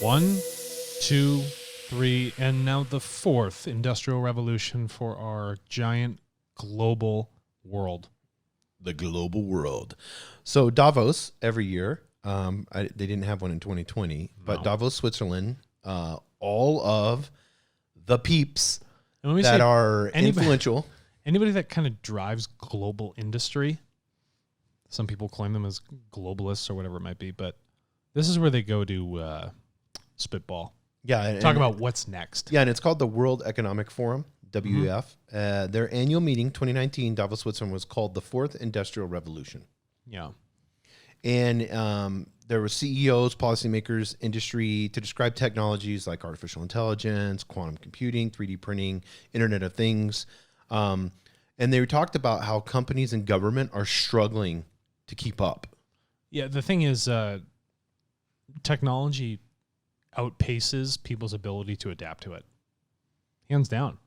1, 2, 3, and now the fourth industrial revolution for our giant global world. The global world. So Davos every year, they didn't have one in 2020, but Davos, Switzerland, all of the peeps that are influential. Anybody that kind of drives global industry, some people claim them as globalists or whatever it might be, but this is where they go to spitball. Yeah. Talk about what's next. Yeah, and it's called the World Economic Forum, WEF. Their annual meeting, 2019, Davos, Switzerland, was called the Fourth Industrial Revolution. Yeah. And there were CEOs, policymakers, industry to describe technologies like artificial intelligence, quantum computing, 3D printing, Internet of Things. And they talked about how companies and government are struggling to keep up. Yeah, the thing is, technology outpaces people's ability to adapt to it. Hands down.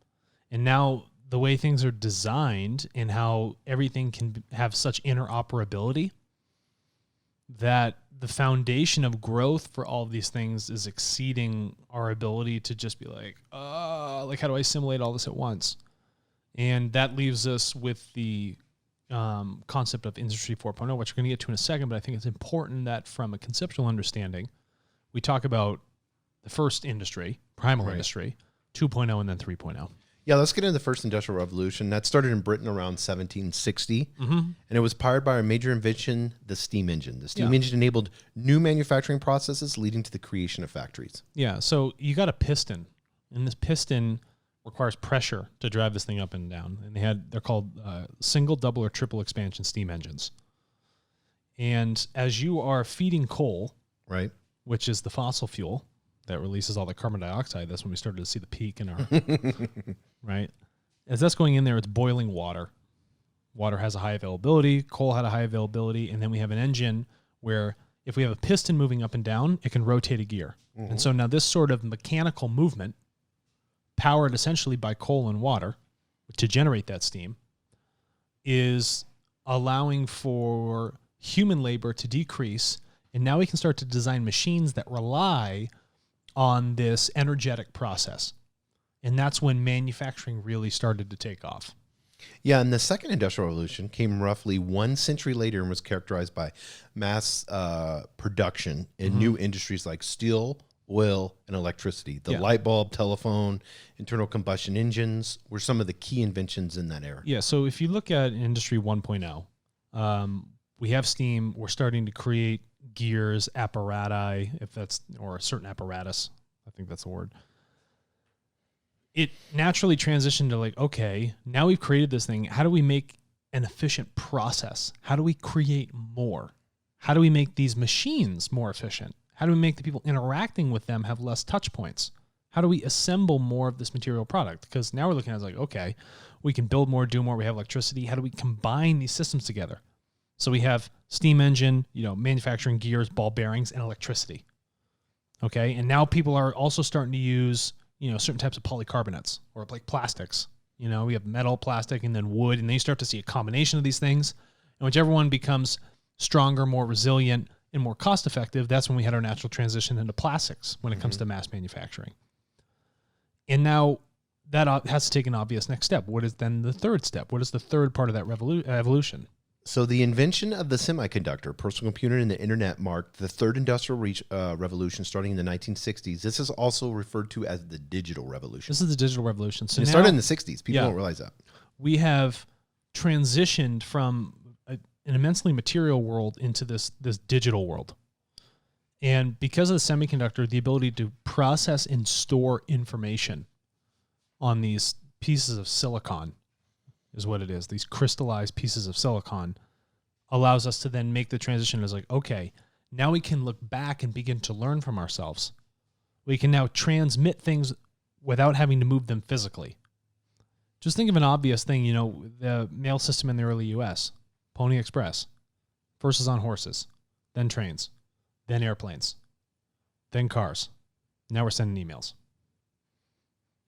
And now the way things are designed and how everything can have such interoperability, that the foundation of growth for all of these things is exceeding our ability to just be like, how do I assimilate all this at once? And that leaves us with the concept of Industry 4.0, which we're going to get to in a second, but I think it's important that from a conceptual understanding, we talk about the first industry, primal industry, 2.0, and then 3.0. Yeah, let's get into the first industrial revolution. That started in Britain around 1760, and it was powered by a major invention, the steam engine. The steam engine enabled new manufacturing processes, leading to the creation of factories. Yeah, so you got a piston, and this piston requires pressure to drive this thing up and down. And they're called single, double, or triple expansion steam engines. And as you are feeding coal, right, which is the fossil fuel that releases all the carbon dioxide, that's when we started to see the peak in our right. As that's going in there, it's boiling water. Water has a high availability. Coal had a high availability, and then we have an engine where if we have a piston moving up and down, it can rotate a gear. And so now this sort of mechanical movement, powered essentially by coal and water to generate that steam, is allowing for human labor to decrease. And now we can start to design machines that rely on this energetic process. And that's when manufacturing really started to take off. Yeah, and the second industrial revolution came roughly 1 century later and was characterized by mass production in new industries like steel, oil, and electricity. The light bulb, telephone, internal combustion engines were some of the key inventions in that era. Yeah, so if you look at Industry 1.0, we have steam. We're starting to create gears, apparati, or a certain apparatus. I think that's the word. It naturally transitioned to like, okay, now we've created this thing. How do we make an efficient process? How do we create more? How do we make these machines more efficient? How do we make the people interacting with them have less touch points? How do we assemble more of this material product? Because now we're looking at it like, okay, we can build more, do more. We have electricity. How do we combine these systems together? So we have steam engine, manufacturing gears, ball bearings, and electricity. Okay, and now people are also starting to use, certain types of polycarbonates or like plastics. We have metal, plastic, and then wood, and then you start to see a combination of these things. And whichever one becomes stronger, more resilient, and more cost-effective, that's when we had our natural transition into plastics when it comes to mass manufacturing. And now that has to take an obvious next step. What is then the third step? What is the third part of that evolution? So the invention of the semiconductor, personal computer, and the internet marked the third industrial revolution starting in the 1960s. This is also referred to as the digital revolution. This is the digital revolution. So it started in the 60s. People don't realize that. We have transitioned from an immensely material world into this digital world. And because of the semiconductor, the ability to process and store information on these pieces of silicon is what it is. These crystallized pieces of silicon allows us to then make the transition as like, okay, now we can look back and begin to learn from ourselves. We can now transmit things without having to move them physically. Just think of an obvious thing, the mail system in the early U.S., Pony Express. First is on horses, then trains, then airplanes, then cars. Now we're sending emails.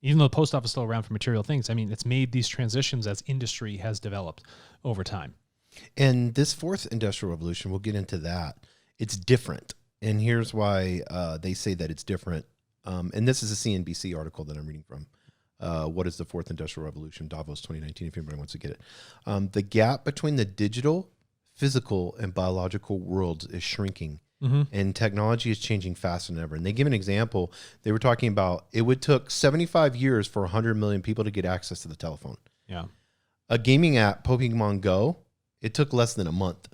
Even though the post office is still around for material things, it's made these transitions as industry has developed over time. And this fourth industrial revolution, we'll get into that. It's different. And here's why they say that it's different. And this is a CNBC article that I'm reading from. What is the fourth industrial revolution? Davos 2019, if anybody wants to get it. The gap between the digital, physical, and biological worlds is shrinking. And technology is changing faster than ever. And they give an example. They were talking about it would took 75 years for 100 million people to get access to the telephone. Yeah. A gaming app, Pokemon Go, it took less than a month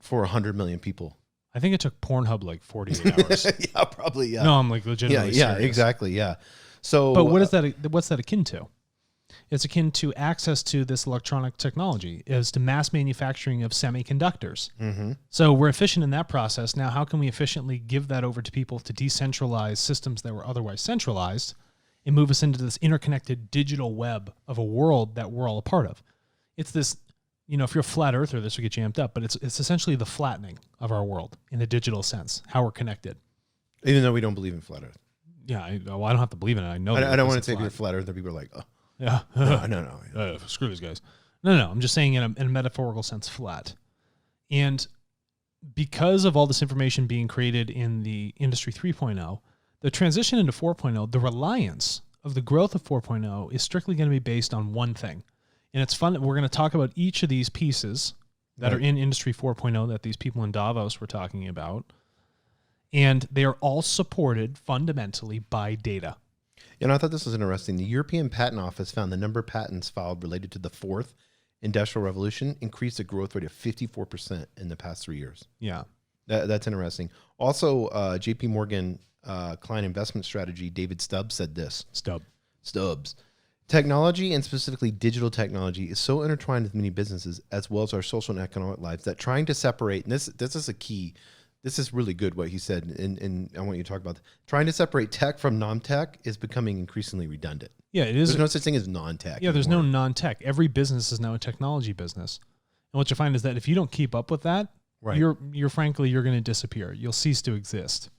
for 100 million people. I think it took Pornhub like 48 hours. Yeah, probably. Yeah. No, I'm like legitimately Yeah, serious. exactly. Yeah. So, but what's that akin to? It's akin to access to this electronic technology, is to mass manufacturing of semiconductors. So we're efficient in that process. Now, how can we efficiently give that over to people to decentralize systems that were otherwise centralized and move us into this interconnected digital web of a world that we're all a part of? It's this, if you're a flat earther, this will get you amped up, but it's essentially the flattening of our world in a digital sense, how we're connected. Even though we don't believe in flat earth. Yeah, I don't have to believe in it. I know. I don't want to say if you're a flat earther, people are like, oh. Yeah. No. Screw these guys. No. I'm just saying in a metaphorical sense, flat. And because of all this information being created in the Industry 3.0, the transition into 4.0, the reliance of the growth of 4.0 is strictly going to be based on one thing. And it's fun. We're going to talk about each of these pieces that are in Industry 4.0 that these people in Davos were talking about. And they are all supported fundamentally by data. I thought this was interesting. The European Patent Office found the number of patents filed related to the fourth industrial revolution increased a growth rate of 54% in the past 3 years. Yeah. That's interesting. Also, JP Morgan client investment strategy, David Stubbs, said this. Stubbs. Technology, and specifically digital technology, is so intertwined with many businesses as well as our social and economic lives that trying to separate, and this is a key. This is really good what he said, and I want you to talk about trying to separate tech from non-tech is becoming increasingly redundant. Yeah, it is. There's no such thing as non-tech. Yeah, there's no non-tech. Every business is now a technology business. And what you find is that if you don't keep up with that, you're going to disappear. You'll cease to exist.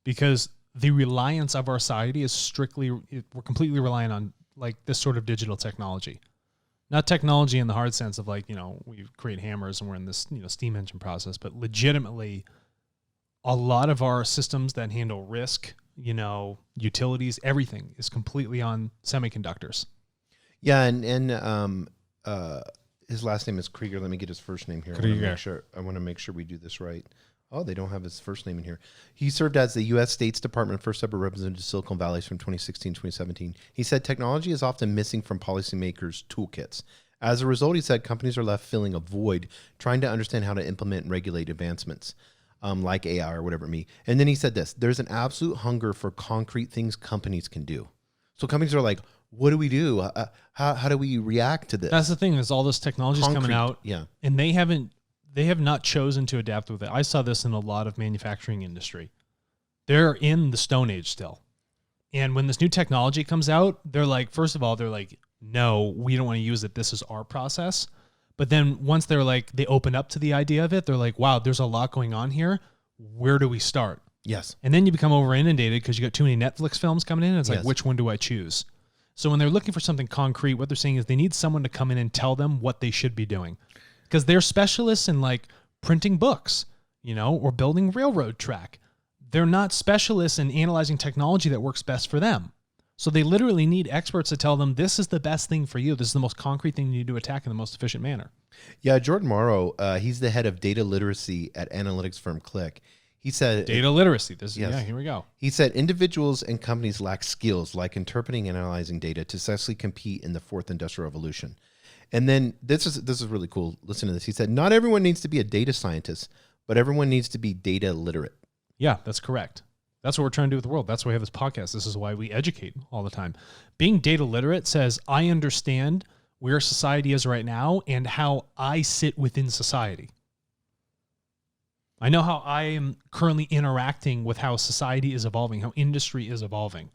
Because the reliance of our society is we're completely reliant on like this sort of digital technology. Not technology in the hard sense of like, we create hammers and we're in this, steam engine process, but legitimately a lot of our systems that handle risk, utilities, everything is completely on semiconductors. Yeah, and his last name is Krieger. Let me get his first name here. I want to make sure we do this right. Oh, they don't have his first name in here. He served as the U.S. State's Department first ever representative to Silicon Valley from 2016 to 2017. He said technology is often missing from policymakers' toolkits. As a result, he said companies are left filling a void trying to understand how to implement and regulate advancements like AI or whatever it may be. And then he said this, there's an absolute hunger for concrete things companies can do. So companies are like, what do we do? How do we react to this? That's the thing is all this technology is coming out and they have not chosen to adapt with it. I saw this in a lot of manufacturing industry. They're in the Stone Age still. And when this new technology comes out, they're like, first of all, no, we don't want to use it. This is our process. But then once they open up to the idea of it, they're like, wow, there's a lot going on here. Where do we start? Yes. And then you become over inundated because you got too many Netflix films coming in. And it's like, which one do I choose? So when they're looking for something concrete, what they're saying is they need someone to come in and tell them what they should be doing. Because they're specialists in like printing books, or building railroad track. They're not specialists in analyzing technology that works best for them. So they literally need experts to tell them this is the best thing for you. This is the most concrete thing you need to attack in the most efficient manner. Yeah, Jordan Morrow, he's the head of data literacy at analytics firm Click. He said data literacy. Here we go. He said individuals and companies lack skills like interpreting and analyzing data to successfully compete in the fourth industrial revolution. And then this is really cool. Listen to this. He said, not everyone needs to be a data scientist, but everyone needs to be data literate. Yeah, that's correct. That's what we're trying to do with the world. That's why we have this podcast. This is why we educate all the time. Being data literate says, I understand where society is right now and how I sit within society. I know how I am currently interacting with how society is evolving, how industry is evolving.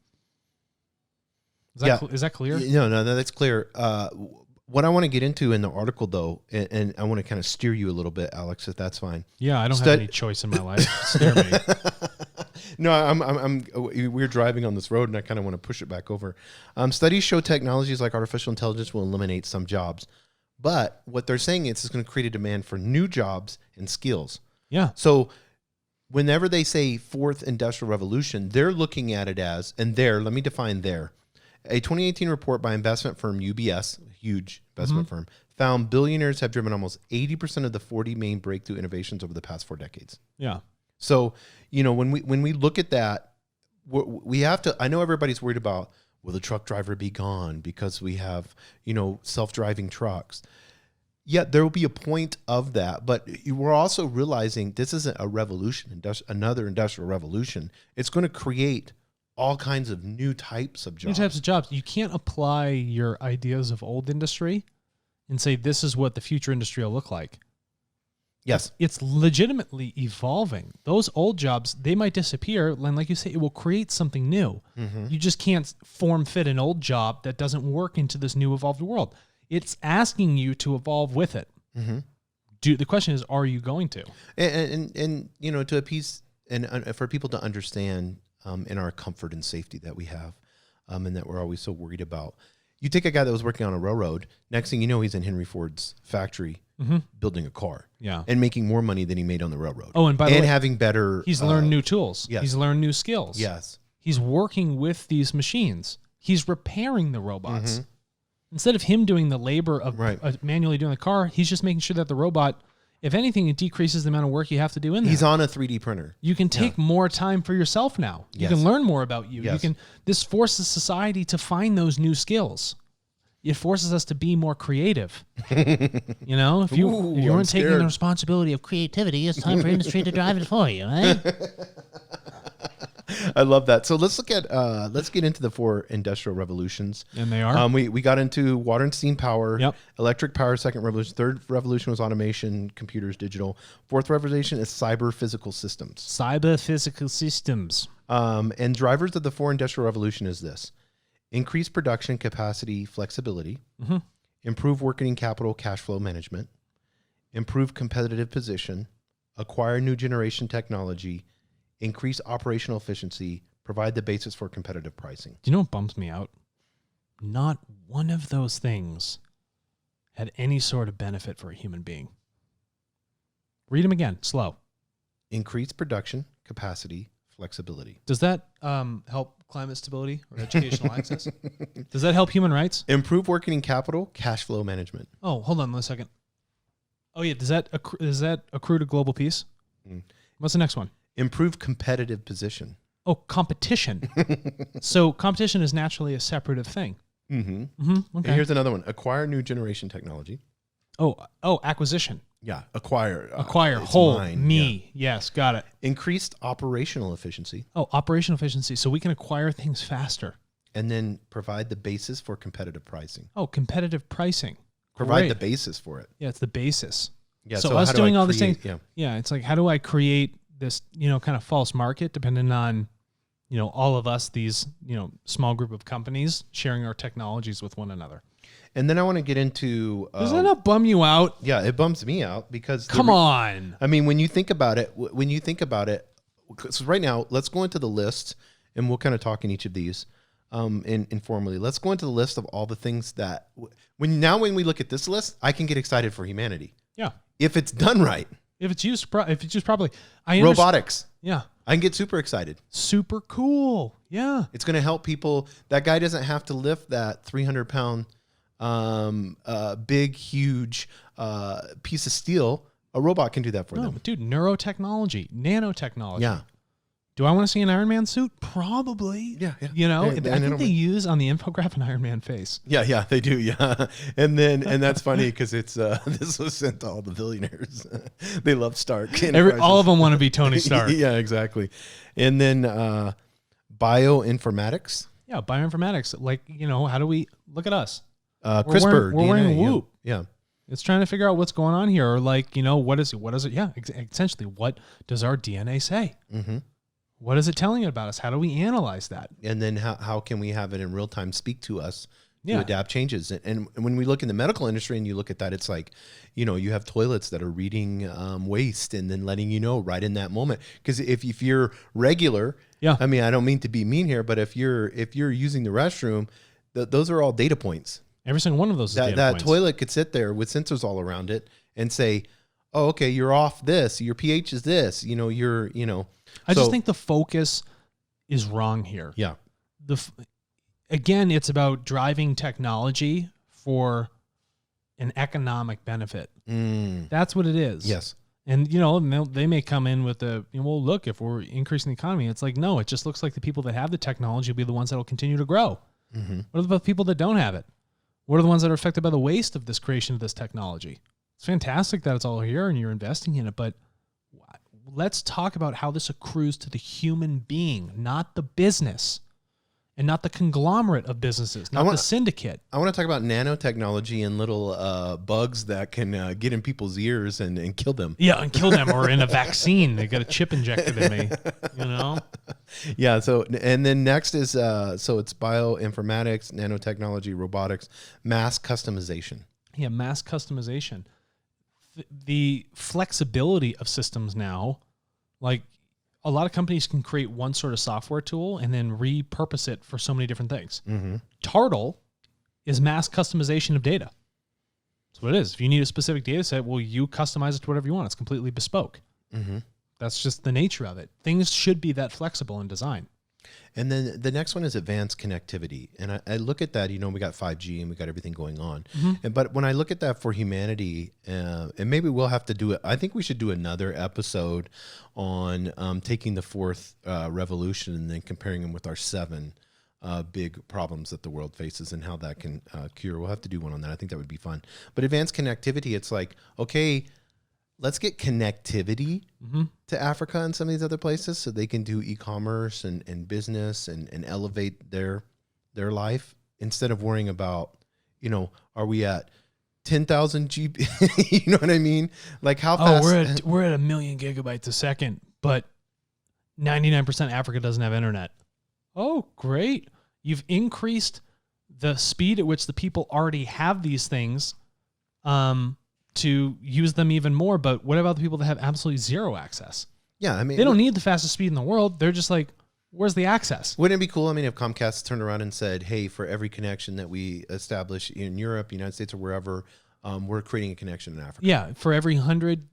Is that clear? No, that's clear. What I want to get into in the article, though, and I want to kind of steer you a little bit, Alex, if that's fine. Yeah, I don't have any choice in my life. Steer me. No, we're driving on this road, and I kind of want to push it back over. Studies show technologies like artificial intelligence will eliminate some jobs, but what they're saying is it's going to create a demand for new jobs and skills. Yeah. So whenever they say fourth industrial revolution, they're looking at it as, and there, let me define there. A 2018 report by investment firm UBS, huge investment firm, found billionaires have driven almost 80% of the 40 main breakthrough innovations over the past 4 decades. Yeah. So, when we look at that, we have to, I know everybody's worried about, will the truck driver be gone because we have, self-driving trucks. Yeah, there will be a point of that, but we're also realizing this isn't a revolution, another industrial revolution. It's going to create all kinds of new types of jobs. New types of jobs. You can't apply your ideas of old industry and say this is what the future industry will look like. Yes. It's legitimately evolving. Those old jobs, they might disappear, and like you say, it will create something new. You just can't form fit an old job that doesn't work into this new evolved world. It's asking you to evolve with it. The question is, are you going to? And to appease and for people to understand in our comfort and safety that we have, and that we're always so worried about. You take a guy that was working on a railroad, next thing you know, he's in Henry Ford's factory building a car. Yeah. And making more money than he made on the railroad. Oh, and by the way, having better... He's learned new tools. Yes. He's learned new skills. Yes. He's working with these machines. He's repairing the robots. Instead of him doing the labor of manually doing the car, he's just making sure that the robot, if anything, it decreases the amount of work you have to do in there. He's on a 3D printer. You can take more time for yourself now. You can learn more about you. Yes. This forces society to find those new skills. It forces us to be more creative. If you weren't taking the responsibility of creativity, it's time for industry to drive it for you, right? I love that. So let's look at let's get into the 4 industrial revolutions. And they are. We got into water and steam power, Yep. electric power, second revolution. Third revolution was automation, computers, digital. Fourth revolution is cyber-physical systems. CyberPhysical Systems. And drivers of the 4 industrial revolution is this: increase production capacity, flexibility, improve working capital, cash flow management, improve competitive position, acquire new generation technology, increase operational efficiency, provide the basis for competitive pricing. Do you know what bums me out? Not one of those things had any sort of benefit for a human being. Read them again, slow. Increase production capacity, flexibility. Does that help climate stability or educational access? Does that help human rights? Improve working capital, cash flow management. Oh, hold on one second. Oh yeah, does that accrue to global peace? What's the next one? Improve competitive position. Oh, competition. So competition is naturally a separative thing. Okay. Okay. And here's another one: acquire new generation technology. Oh, acquisition. Yeah, acquire. It's mine. Me. Yeah. Yes, got it. Increased operational efficiency. Oh, operational efficiency. So we can acquire things faster. And then provide the basis for competitive pricing. Oh, competitive pricing. Provide Great. the basis for it. Yeah, it's the basis. Yeah. So us doing all these things. Yeah. It's like, how do I create this, kind of false market depending on, all of us, these, small group of companies sharing our technologies with one another. And then I want to get into... Does that not bum you out? Yeah, it bums me out because... Come on. I mean, when you think about it, so right now, let's go into the list and we'll kind of talk in each of these informally. Let's go into the list of all the things that... When we look at this list, I can get excited for humanity. Yeah. If it's done right. If it's used properly. Robotics. Yeah. I can get super excited. Super cool. Yeah. It's going to help people. That guy doesn't have to lift that 300-pound big, huge piece of steel. A robot can do that for them. Dude, neurotechnology, nanotechnology. Yeah. Do I want to see an Iron Man suit? Probably. Yeah. I think they use on the infographic an Iron Man face. Yeah, they do. Yeah. And that's funny because it's this was sent to all the billionaires. They love Stark. All of them want to be Tony Stark. Yeah, exactly. And then bioinformatics. Yeah, bioinformatics. Like, how do we look at us? CRISPR. We're wearing Whoop. Yeah. It's trying to figure out what's going on here, or like, what is it? Yeah, essentially, what does our DNA say? Mm-hmm. What is it telling about us? How do we analyze that? And then how can we have it in real time speak to us to adapt changes? And when we look in the medical industry and you look at that, it's like, you have toilets that are reading waste and then letting you know right in that moment. Because if you're regular, I mean, I don't mean to be mean here, but if you're using the restroom, those are all data points. Every single one of those is data that points. Toilet could sit there with sensors all around it and say, oh, okay, you're off this, your pH is this, I just think the focus is wrong here. yeah. Again, it's about driving technology for an economic benefit. That's what it is. Yes. And, they may come in with well, look, if we're increasing the economy, it's like, no, it just looks like the people that have the technology will be the ones that will continue to grow. What about the people that don't have it? What are the ones that are affected by the waste of this creation of this technology? It's fantastic that it's all here and you're investing in it, but let's talk about how this accrues to the human being, not the business. And not the conglomerate of businesses, not the syndicate. I want to talk about nanotechnology and little bugs that can get in people's ears and kill them. Yeah, and kill them, or in a vaccine. They got a chip injected in me, Yeah, so, and then next is, so it's bioinformatics, nanotechnology, robotics, mass customization. Yeah, mass customization. The flexibility of systems now, like, a lot of companies can create one sort of software tool and then repurpose it for so many different things. TARTLE is mass customization of data. That's what it is. If you need a specific data set, well, you customize it to whatever you want. It's completely bespoke. That's just the nature of it. Things should be that flexible in design. And then the next one is advanced connectivity. And I look at that, we got 5G and we got everything going on. But when I look at that for humanity, and maybe we'll have to do it, I think we should do another episode on taking the fourth revolution and then comparing them with our 7 big problems that the world faces and how that can cure. We'll have to do one on that. I think that would be fun. But advanced connectivity, it's like, okay, let's get connectivity to Africa and some of these other places so they can do e-commerce and business and elevate their life instead of worrying about, are we at 10,000 GB? You know what I mean? Like how fast? We're at 1 million gigabytes a second, but 99% Africa doesn't have internet. Oh, great. You've increased the speed at which the people already have these things to use them even more. But what about the people that have absolutely zero access? Yeah, I mean, they don't need the fastest speed in the world. They're just like, where's the access? Wouldn't it be cool? I mean, if Comcast turned around and said, hey, for every connection that we establish in Europe, United States, or wherever, we're creating a connection in Africa. Yeah, for every 100,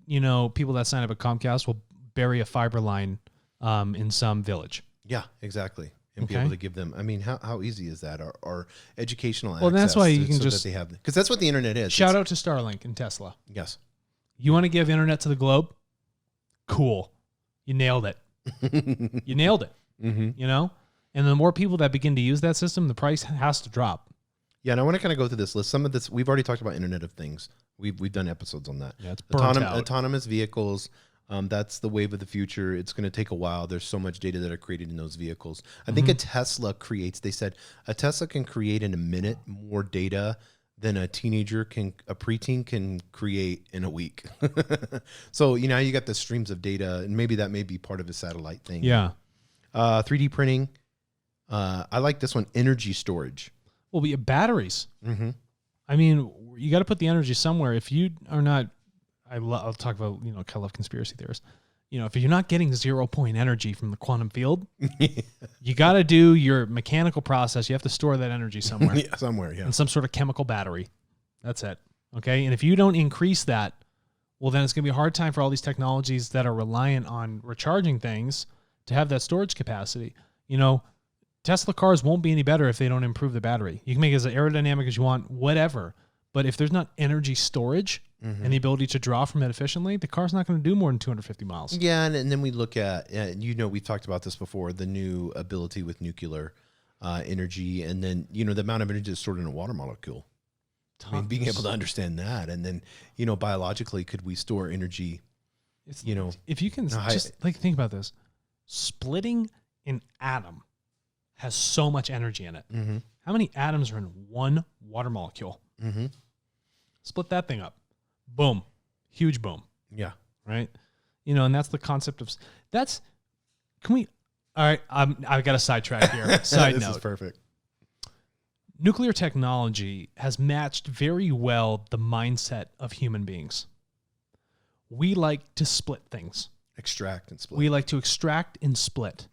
people that sign up at Comcast, will bury a fiber line in some village. Yeah, exactly. And be able to give them, I mean, how easy is that? Or educational access. Well, that's why you can just, because that's what the internet is. Shout out to Starlink and Tesla. Yes. You want to give internet to the globe? Cool. You nailed it. You nailed it. And the more people that begin to use that system, the price has to drop. Yeah, and I want to kind of go through this list. Some of this, we've already talked about Internet of Things. We've done episodes on that. Yeah, it's burnt out. Autonomous vehicles. That's the wave of the future. It's going to take a while. There's so much data that are created in those vehicles. I think a Tesla they said a Tesla can create in a minute more data than a preteen can create in a week. So, you got the streams of data, and maybe that may be part of a satellite thing. Yeah. 3D printing. I like this one, energy storage. Well, we have batteries. I mean, you got to put the energy somewhere. If you are not, I'll talk about, kind of love conspiracy theorists. If you're not getting 0 point energy from the quantum field, you got to do your mechanical process. You have to store that energy somewhere. In some sort of chemical battery. That's it. Okay. And if you don't increase that, well, then it's going to be a hard time for all these technologies that are reliant on recharging things to have that storage capacity. Tesla cars won't be any better if they don't improve the battery. You can make it as aerodynamic as you want, whatever. But if there's not energy storage and the ability to draw from it efficiently, the car's not going to do more than 250 miles. Yeah, and then we look at, we've talked about this before, the new ability with nuclear energy, and then, the amount of energy that's stored in a water molecule. I mean, being able to understand that, and then, biologically, could we store energy, If you can think about this, splitting an atom has so much energy in it. How many atoms are in one water molecule? Split that thing up. Boom. Huge boom. Yeah. Right? And that's the concept of... all right, I've got a sidetrack here. Side note. This is perfect. Nuclear technology has matched very well the mindset of human beings. We like to split things. Extract and split. We like to extract and split.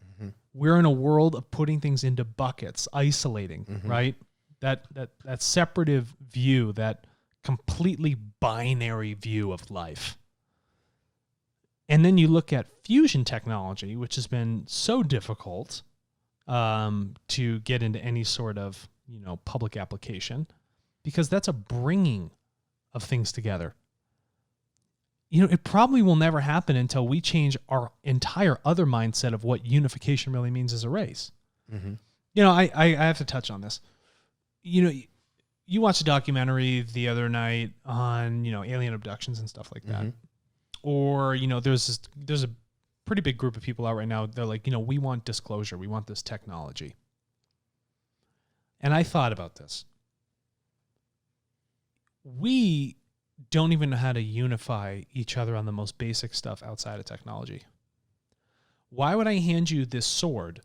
We're in a world of putting things into buckets, isolating, right? That separative view, that completely binary view of life. And then you look at fusion technology, which has been so difficult to get into any sort of, public application, because that's a bringing of things together. It probably will never happen until we change our entire other mindset of what unification really means as a race. Mm-hmm. I have to touch on this. You watched a documentary the other night on, alien abductions and stuff like that. Mm-hmm. Or, there's a pretty big group of people out right now. They're like, we want disclosure. We want this technology. And I thought about this. We don't even know how to unify each other on the most basic stuff outside of technology. Why would I hand you this sword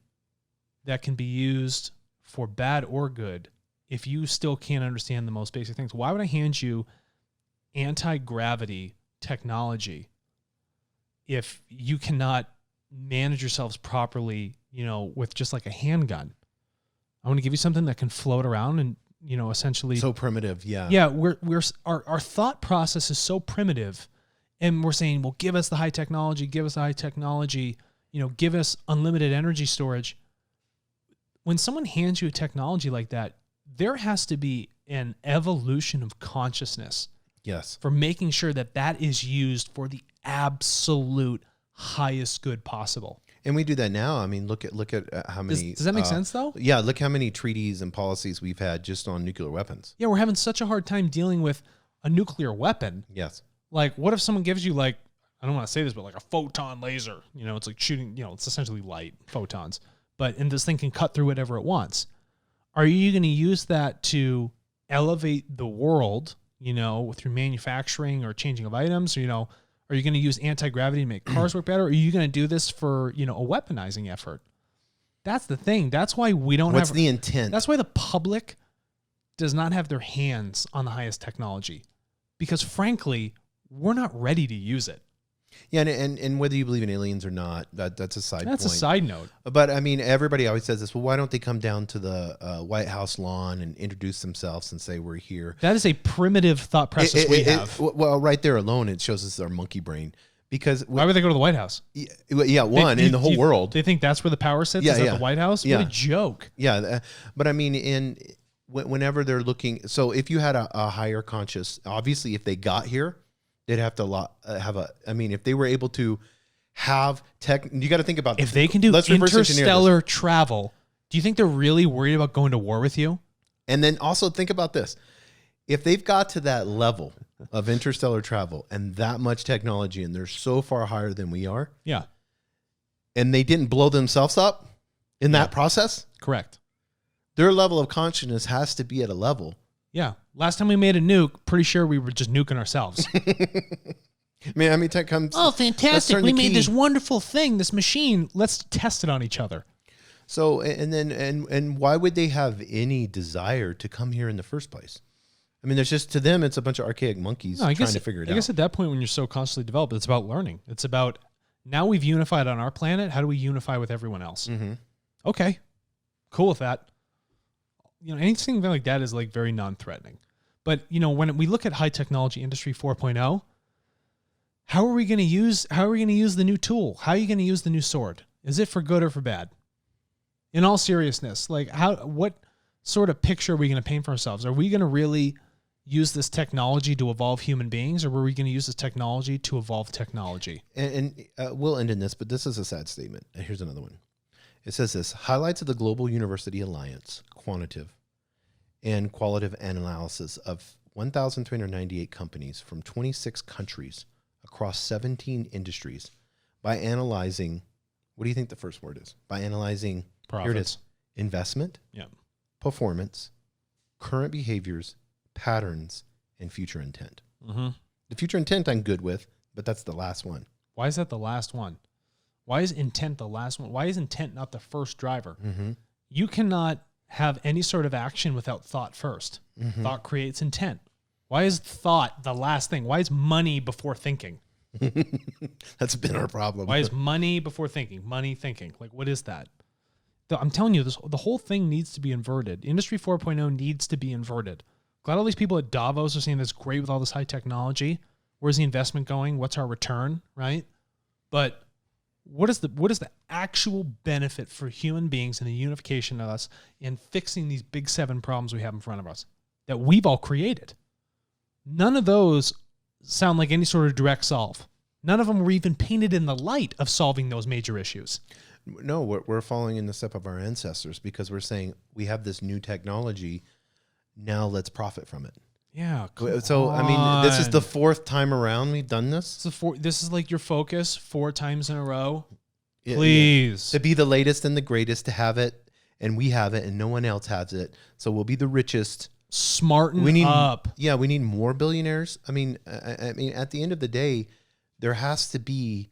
that can be used for bad or good if you still can't understand the most basic things? Why would I hand you anti-gravity technology if you cannot manage yourselves properly, with just like a handgun? I want to give you something that can float around and, essentially so primitive. Yeah. Yeah. Our thought process is so primitive, and we're saying, well, give us the high technology, give us unlimited energy storage. When someone hands you a technology like that, there has to be an evolution of consciousness. Yes. For making sure that is used for the absolute highest good possible. And we do that now. I mean, look at how many. Does that make sense though? Yeah. Look how many treaties and policies we've had just on nuclear weapons. Yeah, we're having such a hard time dealing with a nuclear weapon. Yes. Like, what if someone gives you I don't want to say this, but like a photon laser? It's like shooting. It's essentially light photons, and this thing can cut through whatever it wants. Are you going to use that to elevate the world? Through manufacturing or changing of items, or, are you going to use anti-gravity to make cars work better? Or are you going to do this for, a weaponizing effort? That's the thing. That's why we don't What's the intent? That's why the public does not have their hands on the highest technology, because frankly, we're not ready to use it. Yeah, and whether you believe in aliens or not, that's a side point. That's a side note. But I mean, everybody always says this. Well, why don't they come down to the White House lawn and introduce themselves and say we're here? That is a primitive thought process we have. Well, right there alone, it shows us our monkey brain. Because why would they go to the White House? Yeah, in the whole world. They think that's where the power sits? Yeah, is that the White House? Yeah. What a joke. Yeah, but I mean, whenever they're looking, so if you had a higher conscious, obviously, if they got here, they'd have to if they were able to have tech, you got to think about this. If they can do interstellar travel, do you think they're really worried about going to war with you? And then also think about this. If they've got to that level of interstellar travel and that much technology, and they're so far higher than we are. Yeah. And they didn't blow themselves up in that process. Correct. Their level of consciousness has to be at a level. Yeah. Last time we made a nuke, pretty sure we were just nuking ourselves. I mean, how many tech comes? Oh, fantastic. We made this wonderful thing, this machine. Let's test it on each other. So, and why would they have any desire to come here in the first place? I mean, there's just, to them, it's a bunch of archaic monkeys trying to figure it out. I guess at that point, when you're so constantly developed, it's about learning. It's about, now we've unified on our planet. How do we unify with everyone else? Mm-hmm. Okay. Cool with that. Anything like that is like very non-threatening. But, when we look at high technology industry 4.0, how are we going to use the new tool? How are you going to use the new sword? Is it for good or for bad? In all seriousness, what sort of picture are we going to paint for ourselves? Are we going to really use this technology to evolve human beings, or are we going to use this technology to evolve technology? And we'll end in this, but this is a sad statement. Here's another one. It says this: highlights of the Global University Alliance, quantitative and qualitative analysis of 1,398 companies from 26 countries across 17 industries by analyzing, what do you think the first word is? By analyzing profits. Here it is: investment, performance, current behaviors, patterns, and future intent. Mm-hmm. The future intent I'm good with, but that's the last one. Why is that the last one? Why is intent the last one? Why is intent not the first driver? Mm-hmm. You cannot have any sort of action without thought first. Mm-hmm. Thought creates intent. Why is thought the last thing? Why is money before thinking? That's been our problem. Why is money before thinking? Money thinking. What is that? I'm telling you, the whole thing needs to be inverted. Industry 4.0 needs to be inverted. Glad all these people at Davos are saying that's great with all this high technology. Where's the investment going? What's our return, right? But what is the actual benefit for human beings and the unification of us in fixing these big 7 problems we have in front of us that we've all created? None of those sound like any sort of direct solve. None of them were even painted in the light of solving those major issues. No, we're following in the step of our ancestors because we're saying we have this new technology. Now let's profit from it. Yeah. So, I mean, this is the 4th time around we've done this. This is like your focus 4 times in a row. Please. To be the latest and the greatest, to have it, and we have it, and no one else has it. So we'll be the richest. Smarten up. Yeah, we need more billionaires. I mean, at the end of the day, there has to be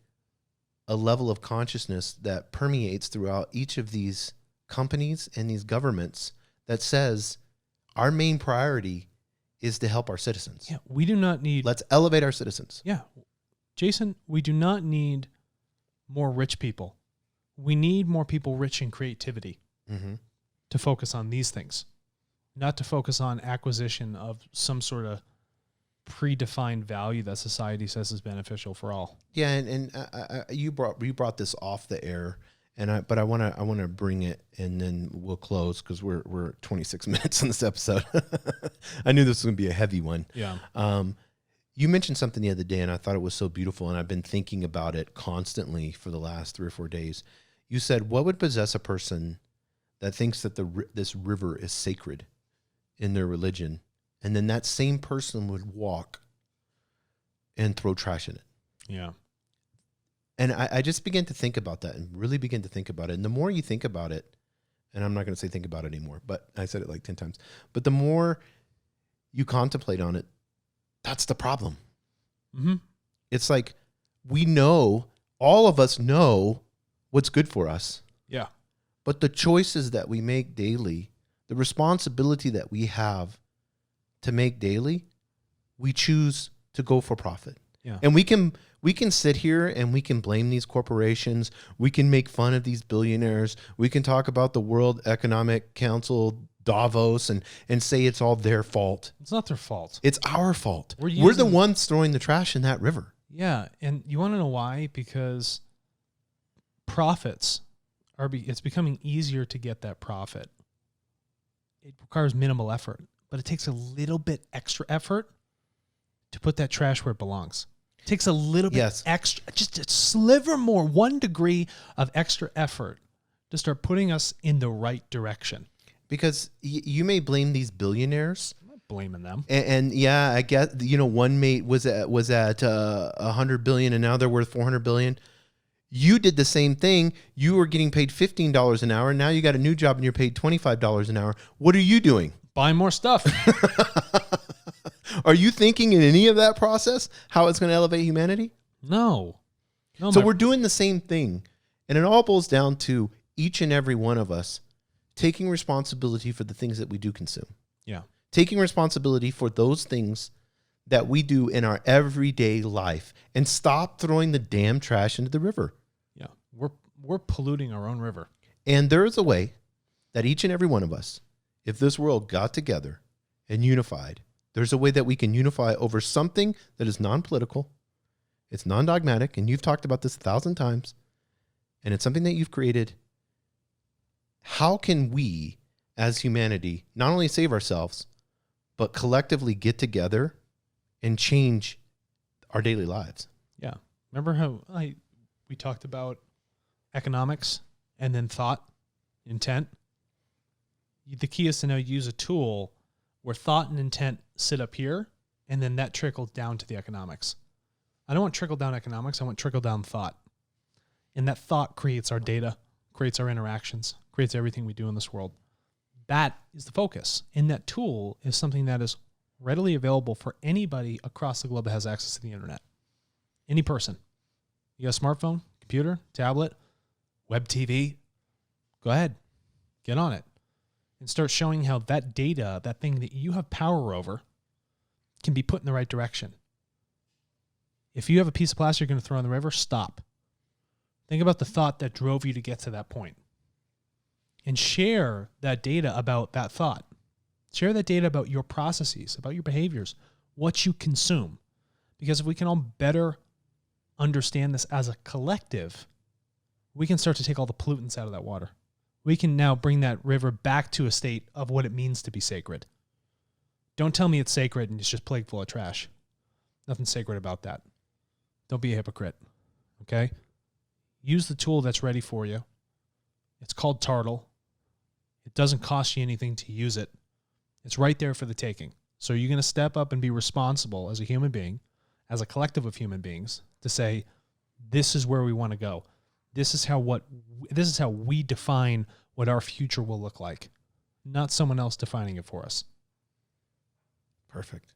a level of consciousness that permeates throughout each of these companies and these governments that says our main priority is to help our citizens. Yeah, we do not need... Let's elevate our citizens. Yeah. Jason, we do not need more rich people. We need more people rich in creativity to focus on these things, not to focus on acquisition of some sort of predefined value that society says is beneficial for all. Yeah, and you brought this off the air, but I want to bring it, and then we'll close because we're 26 minutes on this episode. I knew this was going to be a heavy one. Yeah. You mentioned something the other day, and I thought it was so beautiful, and I've been thinking about it constantly for the last 3 or 4 days. You said, "What would possess a person that thinks that this river is sacred in their religion?" And then that same person would walk and throw trash in it. Yeah. And I just began to think about that and really begin to think about it. And the more you think about it, and I'm not going to say think about it anymore, but I said it like 10 times. But the more you contemplate on it, that's the problem. Mm-hmm. It's like all of us know what's good for us. Yeah. But the choices that we make daily, the responsibility that we have to make daily, we choose to go for profit. Yeah. And we can sit here and we can blame these corporations. We can make fun of these billionaires. We can talk about the World Economic Council, Davos, and say it's all their fault. It's not their fault. It's our fault. We're the ones throwing the trash in that river. Yeah. And you want to know why? Because profits it's becoming easier to get that profit. It requires minimal effort, but it takes a little bit extra effort to put that trash where it belongs. It takes a little bit extra, just a sliver more, 1 degree of extra effort to start putting us in the right direction. Because you may blame these billionaires. I'm not blaming them. And yeah, I guess, one mate was at 100 billion and now they're worth 400 billion. You did the same thing. You were getting paid $15 an hour. Now you got a new job and you're paid $25 an hour. What are you doing? Buying more stuff. Are you thinking in any of that process how it's going to elevate humanity? No. So we're doing the same thing. And it all boils down to each and every one of us taking responsibility for the things that we do consume. Yeah. Taking responsibility for those things that we do in our everyday life and stop throwing the damn trash into the river. Yeah. We're polluting our own river. And there is a way that each and every one of us, if this world got together and unified, there's a way that we can unify over something that is non-political, it's non-dogmatic, and you've talked about this 1,000 times, and it's something that you've created. How can we, as humanity, not only save ourselves, but collectively get together and change our daily lives? Yeah. Remember how we talked about economics and then thought, intent? The key is to now use a tool where thought and intent sit up here, and then that trickles down to the economics. I don't want trickle-down economics. I want trickle-down thought. And that thought creates our data, creates our interactions, creates everything we do in this world. That is the focus. And that tool is something that is readily available for anybody across the globe that has access to the internet. Any person. You got a smartphone, computer, tablet, web TV, go ahead. Get on it. And start showing how that data, that thing that you have power over, can be put in the right direction. If you have a piece of plastic you're going to throw in the river, stop. Think about the thought that drove you to get to that point. And share that data about that thought. Share that data about your processes, about your behaviors, what you consume. Because if we can all better understand this as a collective, we can start to take all the pollutants out of that water. We can now bring that river back to a state of what it means to be sacred. Don't tell me it's sacred and it's just plagued full of trash. Nothing sacred about that. Don't be a hypocrite. Okay? Use the tool that's ready for you. It's called TARTLE. It doesn't cost you anything to use it. It's right there for the taking. So you're going to step up and be responsible as a human being, as a collective of human beings, to say, this is where we want to go. This is how we define what our future will look like, not someone else defining it for us. Perfect.